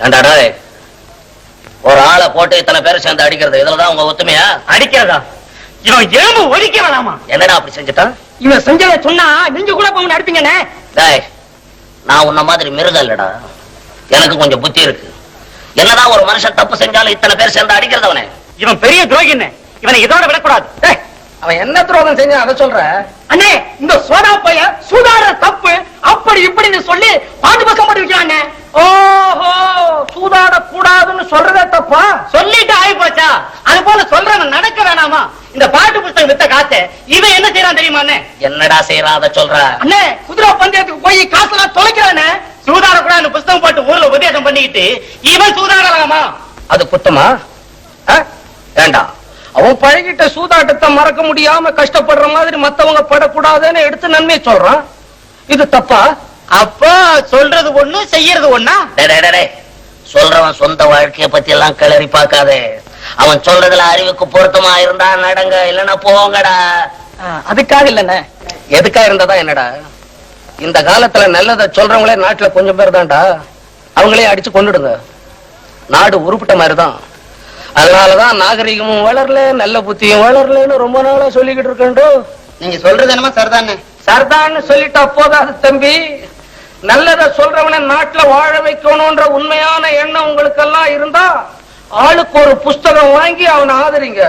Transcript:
ஏண்டாடா ஒரு ஆளை போட்டு இத்தனை பேரை சேர்ந்து அடிக்கிறது இதுலதான் உங்க ஒத்துமையா? அடிக்கிறதா? இவன் எலும்பு ஒடிக்க வேணாமா? என்னடா அப்படி செஞ்சுட்டான்? இவன் செஞ்சத சொன்னா நீங்க கூட போக அடிப்பீங்கண்ணே. டேய், நான் உன்ன மாதிரி மிருகம் இல்லடா, எனக்கு கொஞ்சம் புத்தி இருக்கு. என்னதான் ஒரு மனுஷன் தப்பு செஞ்சாலும் இத்தனை பேர் சேர்ந்து அடிக்கிறது அவனே. இவன் பெரிய துரோகின்னு இவனை இதோட விடக்கூடாது. அவன் என்ன துரோகம் செஞ்சா அதை சொல்ற? அண்ணே, இந்த சோடா பைய சூதாடுற தப்பு அப்படி இப்படின்னு சொல்லி பாட்டு பக்கம் போட்டு வைக்கிறாங்க. ஓஹோ, சூதாட கூடாதுன்னு சொல்றதே தப்பா? சொல்லிட்டு ஆகி போச்சா? அது போல சொல்றவன் நடக்க வேணாமா? இந்த பாட்டு புத்தகம் வித்த காசை இவன் என்ன செய்யறான் தெரியுமா அண்ணே? என்னடா செய்யறான் அதை சொல்ற? அண்ணே, குதிரை பந்தயத்துக்கு போய் காசெல்லாம் தொலைக்கிறானே. சூதாட கூட புத்தகம் போட்டு ஊர்ல உபதேசம் பண்ணிக்கிட்டு இவன் சூதாடலாமா? அது குத்தமா? வேண்டாம், அவன் பழகிட்ட சூதாட்டத்தை மறக்க முடியாம கஷ்டப்படுற மாதிரி மத்தவங்க படக்கூடாதுன்னு எடுத்து நன்மை சொல்றான். இது தப்பா? அப்ப சொல்றது ஒண்ணு செய்யறது ஒண்ணா? சொல்றவன் சொந்த வாழ்க்கைய பத்தி எல்லாம் கிளறி பார்க்காதே. அவன் சொல்றதுல அறிவுக்கு பொருத்தமா இருந்தா நடங்க, இல்லன்னா போங்கடா. அதுக்காக இல்லண்ணே. எதுக்கா இருந்ததா என்னடா? இந்த காலத்துல நல்லதை சொல்றவங்களே நாட்டுல கொஞ்சம் பேர் தான்டா. அவங்களே அடிச்சு கொண்டுடுங்க, நாடு உருப்பிட்ட மாதிரிதான். அதனாலதான் நாகரிகமும் வளரல, நல்ல புத்தியும் வளரலன்னு ரொம்ப நாளா சொல்லிக்கிட்டு இருக்கேன். நீங்க சொல்றது என்னமா சரிதானே? சர்தான்னு சொல்லிட்டா போதாது தம்பி. நல்லத சொல்றவன நாட்டுல வாழ வைக்கணும்ன்ற உண்மையான எண்ணம் உங்களுக்கு எல்லாம் இருந்தா ஆளுக்கு ஒரு புஸ்தகம் வாங்கி அவனை ஆதரிங்க.